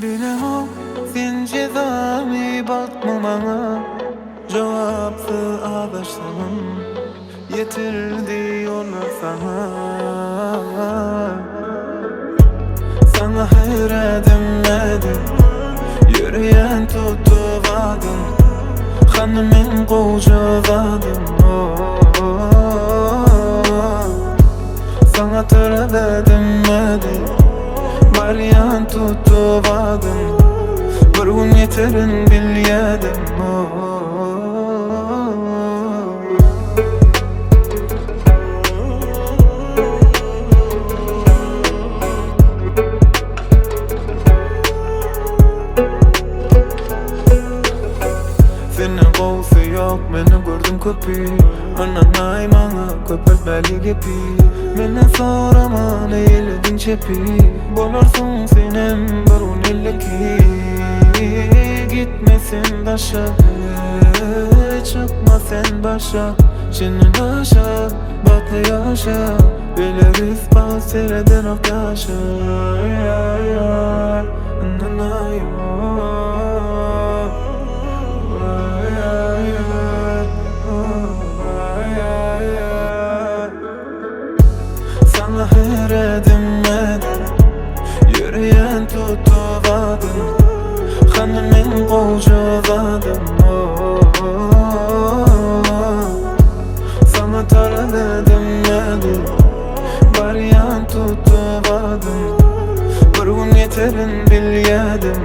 Bilemem sen cezami bakma bana. Cevaplı ağdaşlarım yetirdi onlar sana. Sana hayretim nedir? Yürüyen tuttu vadım, hanımın kocadım. Sana törededim nedir? Varyan tuttu vadım, bir gün yeterin bilyedim. Senin qoğusu yok, meni gördüm köpi. Ananay bana köpürtmeli gibi. Menden soraman eyledin çepi. Bolarsun senin bir unilleki. Gitmesin daşa, çıkma sen başa. Senin aşa, batlı yaşa. Biliriz bazı seyreden oktaşa. Ananay sana hayretim nedir? Yürüyen tuttu vadım, hanımın kocadım. Sana törededim nedir? Varyan tuttu vadım, bir gün yeterin bilyedim.